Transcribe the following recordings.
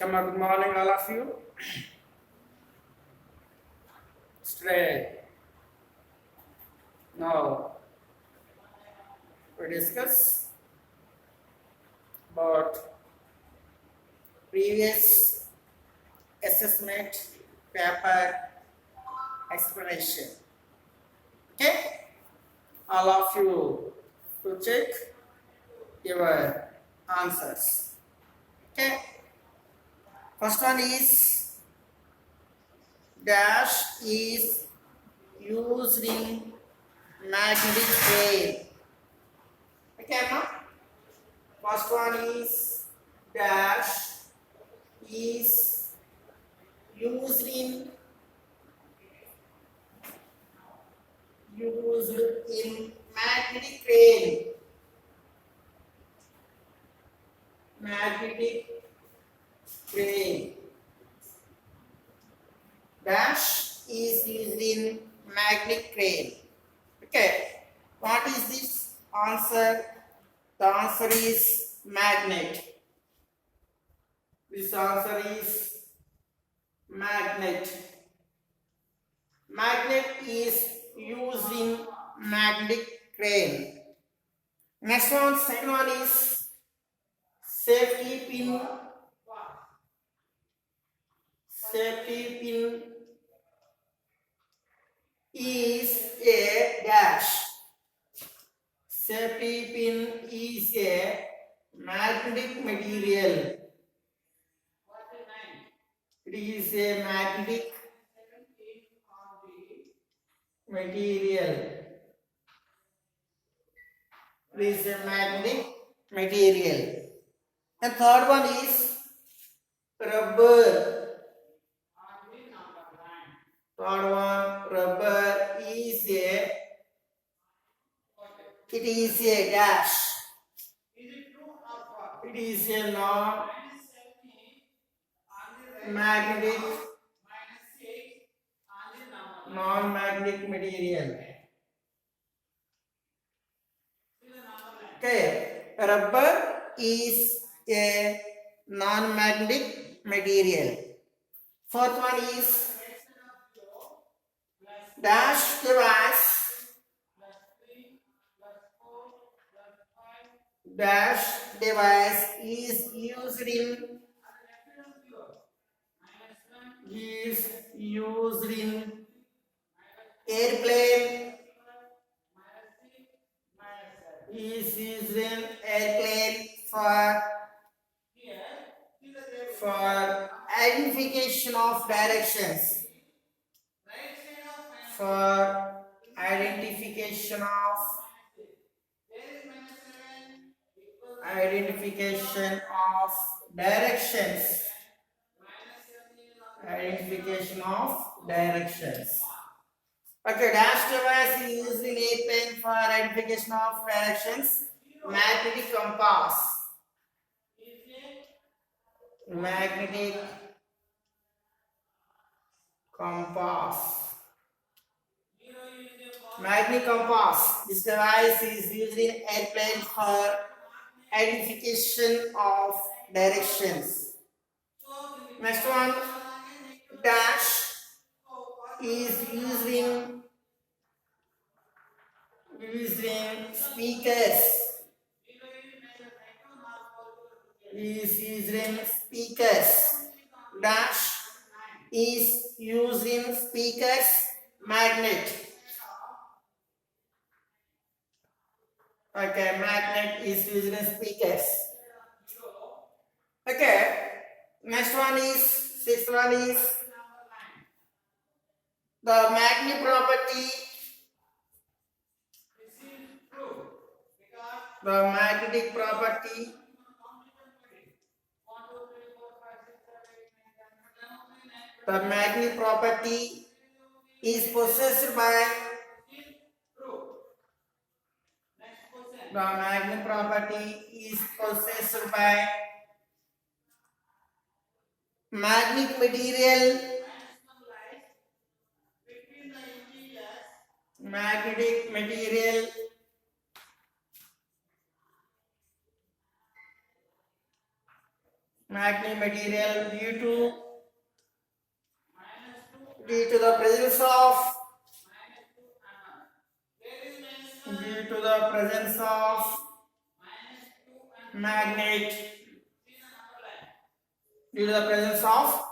Good morning, all of you. Today, now we discuss about previous assessment paper explanation. Okay, all of you to check your answers. Okay, first one is dash is used in magnetic field. Okay, now first one is dash is used in magnetic field. Magnetic field. Dash is used in magnetic field. Okay, what is this answer? The answer is magnet. This answer is magnet. Magnet is used in magnetic crane. Next one, second one is safety pin. Safety pin is a dash. Safety pin is a magnetic material. It is a magnetic material. It is a magnetic material. The third one is rubber. Third one, rubber is a, it is a dash. It is a non-magnetic material. Okay, rubber is a non-magnetic material. Fourth one is dash device. Dash device is used in airplane. Is used in airplane for identification of directions. For identification of directions. Identification of directions. Okay, dash device is used in airplane for identification of directions. Magnetic compass. Magnetic compass. Magnetic compass. This device is used in airplane for identification of directions. Next one, dash is used in speakers. Is used in speakers. Dash is used in speakers. Magnet. Okay, magnet is used in speakers. Okay, next one is, sixth one is the magnet property. The magnetic property is possessed by magnetic material. Magnetic material magnetic material due to the presence of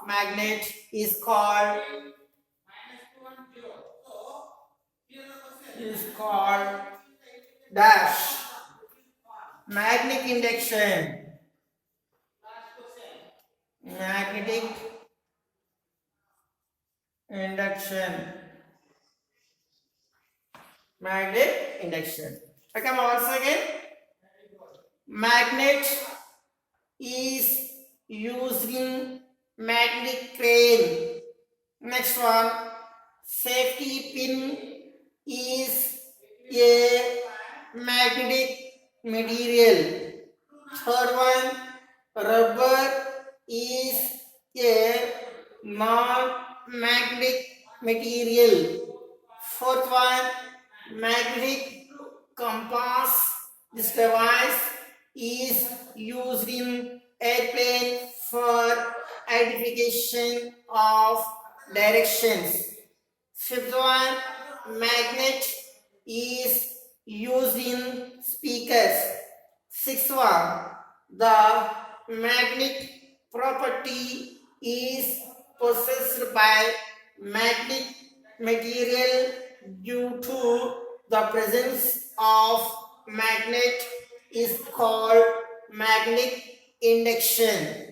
magnet is called dash magnetic induction. Magnetic induction. Okay, once again, magnet is used in magnetic crane. Next one, safety pin is a magnetic material. Third one, rubber is a non-magnetic material. Fourth one, magnetic compass. This device is used in airplane for identification of directions. Fifth one, magnet is used in speakers. Sixth one, the magnetic property is possessed by magnetic material due to the presence of magnet is called magnetic induction.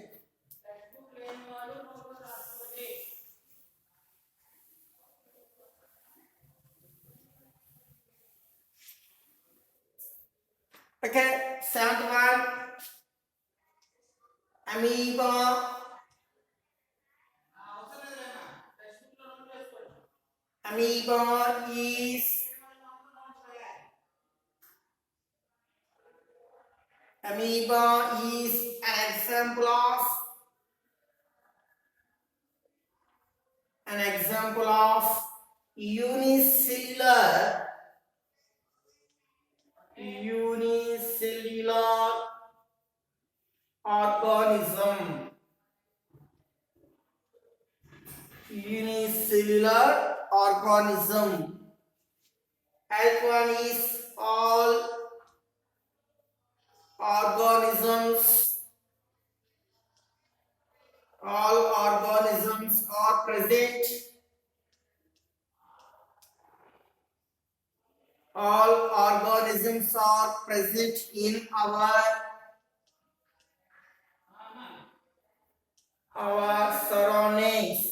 Okay, seventh one, amoeba. Amoeba is an example of unicellular organism. Unicellular organism. Health one is all organisms are present. All organisms are present in our surroundings.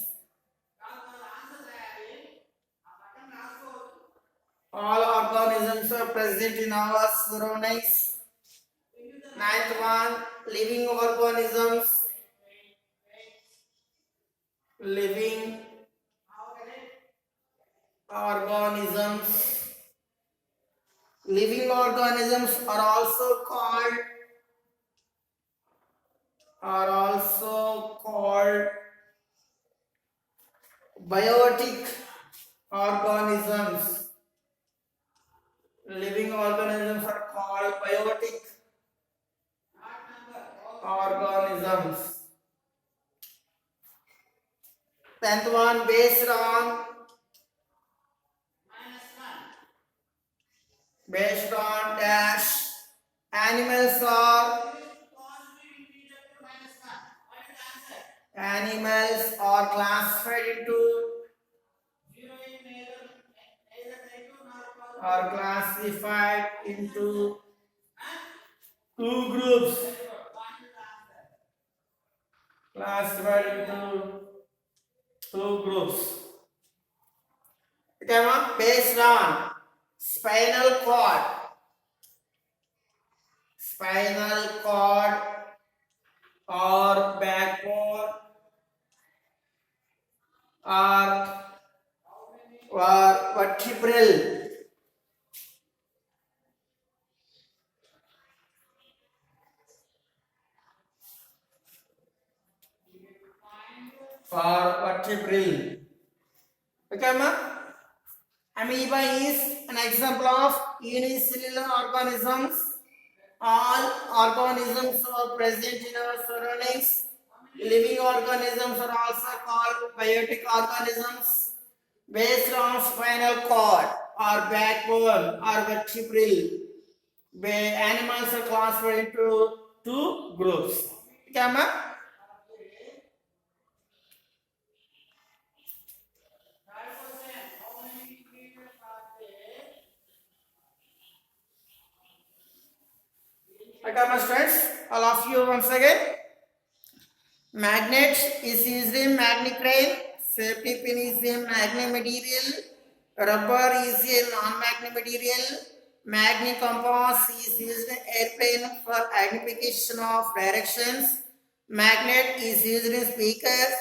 All organisms are present in our surroundings. Ninth one, living organisms. Living organisms are also called biotic organisms. Living organisms are called biotic organisms. 10th one, based on dash, animals are classified into two groups. Based on spinal cord or backbone or vertebral. Okay, ma? Amoeba is an example of unicellular organisms. All organisms are present in our surroundings. Living organisms are also called biotic organisms based on spinal cord or backbone or vertebrae. Animals are classified into two groups. Okay, ma? Okay, my friends, all of you once again. Magnet is used in magnet crane. Safety pin is a magnet material. Rubber is a non-magnet material. Magnet compass is used in airplane for identification of directions. Magnet is used in speakers.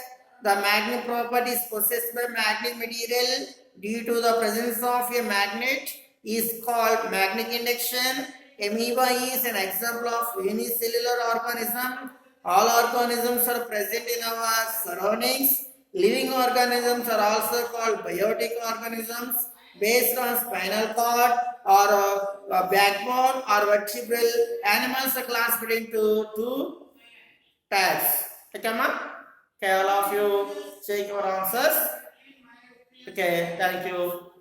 The magnet property is possessed by magnet material due to the presence of a magnet is called magnetic induction. Amoeba is an example of unicellular organism. All organisms are present in our surroundings. Living organisms are also called biotic organisms based on spinal cord or backbone or vertebral. Animals are classified into two types. Okay, ma? Okay, all of you check your answers. Okay, thank you.